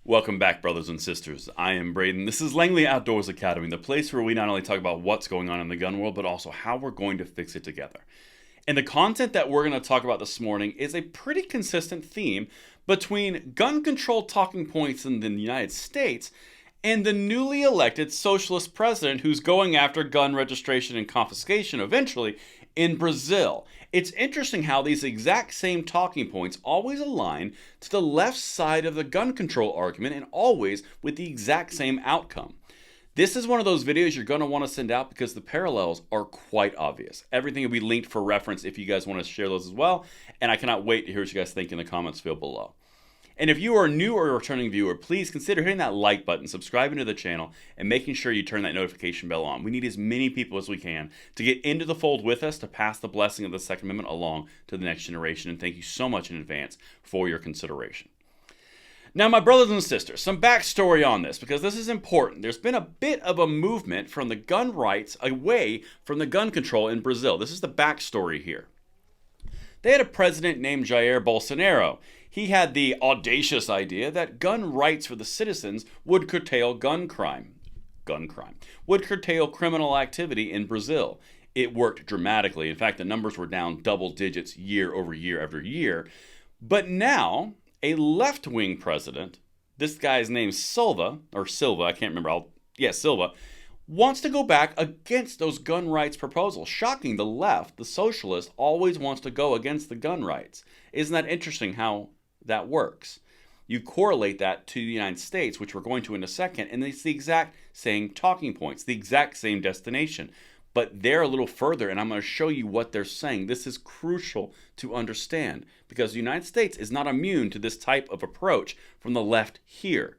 Welcome back, brothers and sisters. I am Braden. This is Langley Outdoors Academy, the place where we not only talk about what's going on in the gun world, but also how we're going to fix it together. And the content that we're going to talk about this morning is a pretty consistent theme between gun control talking points in the United States and the newly elected socialist president who's going after gun registration and confiscation eventually in Brazil. It's interesting how these exact same talking points always align to the left side of the gun control argument and always with the exact same outcome. This is one of those videos you're going to want to send out because the parallels are quite obvious. Everything will be linked for reference if you guys want to share those as well, and I cannot wait to hear what you guys think in the comments field below. And if you are a new or a returning viewer, please consider hitting that like button, subscribing to the channel, and making sure you turn that notification bell on. We need as many people as we can to get into the fold with us to pass the blessing of the Second Amendment along to the next generation. And thank you so much in advance for your consideration. Now, my brothers and sisters, some backstory on this, because this is important. There's been a bit of a movement from the gun rights away from the gun control in Brazil. This is the backstory here. They had a president named Jair Bolsonaro. He had the audacious idea that gun rights for the citizens would curtail would curtail criminal activity in Brazil. It worked dramatically. In fact, the numbers were down double digits year over year after year. But now, a left-wing president, this guy's name's Silva, I can't remember, Silva, wants to go back against those gun rights proposals. Shocking, the left, the socialist, always wants to go against the gun rights. Isn't that interesting how that works? You correlate that to the United States, which we're going to in a second, and it's the exact same talking points, the exact same destination. But they're a little further, and I'm going to show you what they're saying. This is crucial to understand because the United States is not immune to this type of approach from the left here.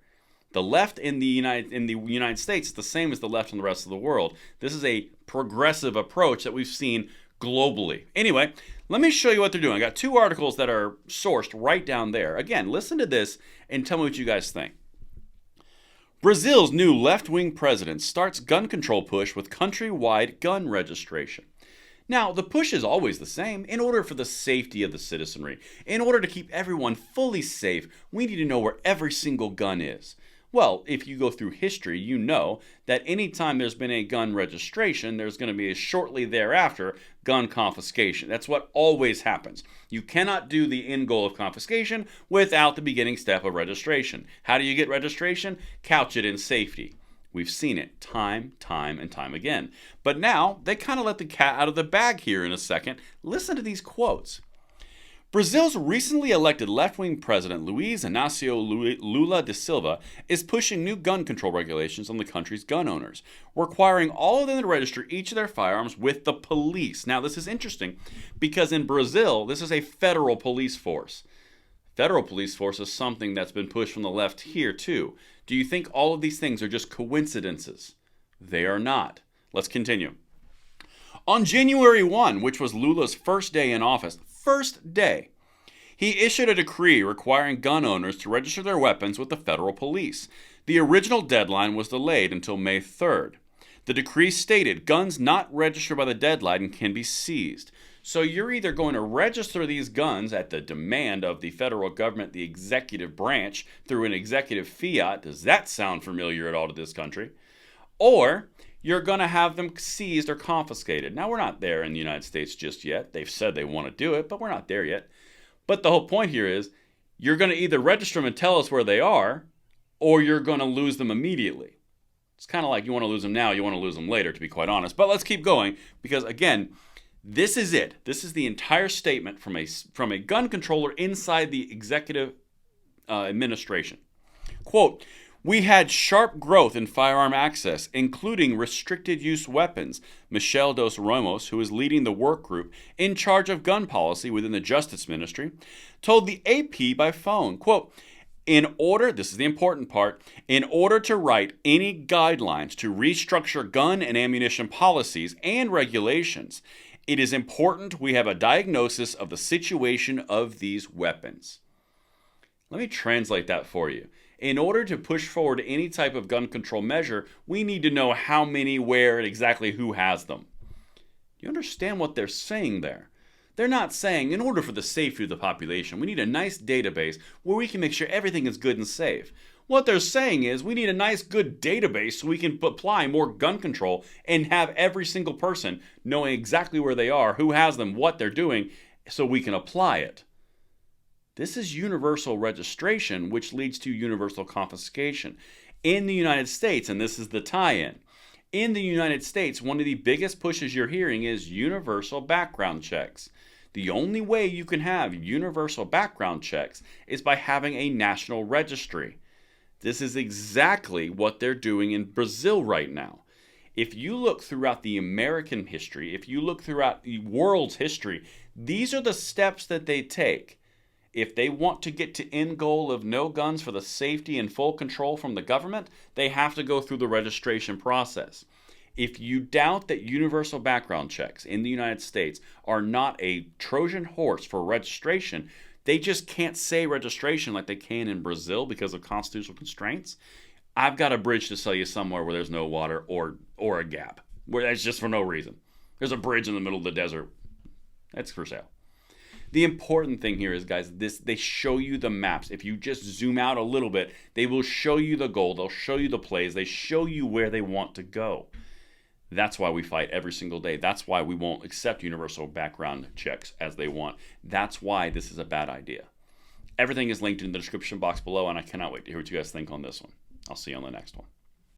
The left in the United States is the same as the left in the rest of the world. This is a progressive approach that we've seen globally. Anyway, let me show you what they're doing. I got two articles that are sourced right down there. Again, listen to this and tell me what you guys think. Brazil's new left-wing president starts gun control push with countrywide gun registration. Now, the push is always the same. In order for the safety of the citizenry, in order to keep everyone fully safe, we need to know where every single gun is. Well, if you go through history, you know that anytime there's been a gun registration, there's going to be a shortly thereafter gun confiscation. That's what always happens. You cannot do the end goal of confiscation without the beginning step of registration. How do you get registration? Couch it in safety. We've seen it time and time again. But now, they kind of let the cat out of the bag here in a second. Listen to these quotes. Brazil's recently elected left-wing president Luiz Inácio Lula da Silva is pushing new gun control regulations on the country's gun owners, requiring all of them to register each of their firearms with the police. Now, this is interesting because in Brazil, this is a federal police force. Federal police force is something that's been pushed from the left here, too. Do you think all of these things are just coincidences? They are not. Let's continue. On January 1, which was Lula's first day in office, he issued a decree requiring gun owners to register their weapons with the federal police. The original deadline was delayed until May 3rd. The decree stated guns not registered by the deadline can be seized. So you're either going to register these guns at the demand of the federal government, the executive branch, through an executive fiat. Does that sound familiar at all to this country? Or you're going to have them seized or confiscated. Now, we're not there in the United States just yet. They've said they want to do it, but we're not there yet. But the whole point here is you're going to either register them and tell us where they are, or you're going to lose them immediately. It's kind of like you want to lose them now, you want to lose them later, to be quite honest. But let's keep going because, again, this is it. This is the entire statement from a gun controller inside the executive administration. Quote, "We had sharp growth in firearm access, including restricted use weapons," Michel dos Ramos, who is leading the work group in charge of gun policy within the Justice Ministry, told the AP by phone, quote, this is the important part, in order to write any guidelines to restructure gun and ammunition policies and regulations, it is important we have a diagnosis of the situation of these weapons. Let me translate that for you. In order to push forward any type of gun control measure, we need to know how many, where, and exactly who has them. Do you understand what they're saying there? They're not saying, in order for the safety of the population, we need a nice database where we can make sure everything is good and safe. What they're saying is we need a nice, good database so we can apply more gun control and have every single person knowing exactly where they are, who has them, what they're doing, so we can apply it. This is universal registration, which leads to universal confiscation. In the United States, and this is the tie-in, in the United States, one of the biggest pushes you're hearing is universal background checks. The only way you can have universal background checks is by having a national registry. This is exactly what they're doing in Brazil right now. If you look throughout the American history, if you look throughout the world's history, these are the steps that they take. If they want to get to end goal of no guns for the safety and full control from the government, they have to go through the registration process. If you doubt that universal background checks in the United States are not a Trojan horse for registration, they just can't say registration like they can in Brazil because of constitutional constraints. I've got a bridge to sell you somewhere where there's no water or a gap, where that's just for no reason. There's a bridge in the middle of the desert. That's for sale. The important thing here is, guys, they show you the maps. If you just zoom out a little bit, they will show you the goal. They'll show you the plays. They show you where they want to go. That's why we fight every single day. That's why we won't accept universal background checks as they want. That's why this is a bad idea. Everything is linked in the description box below, and I cannot wait to hear what you guys think on this one. I'll see you on the next one.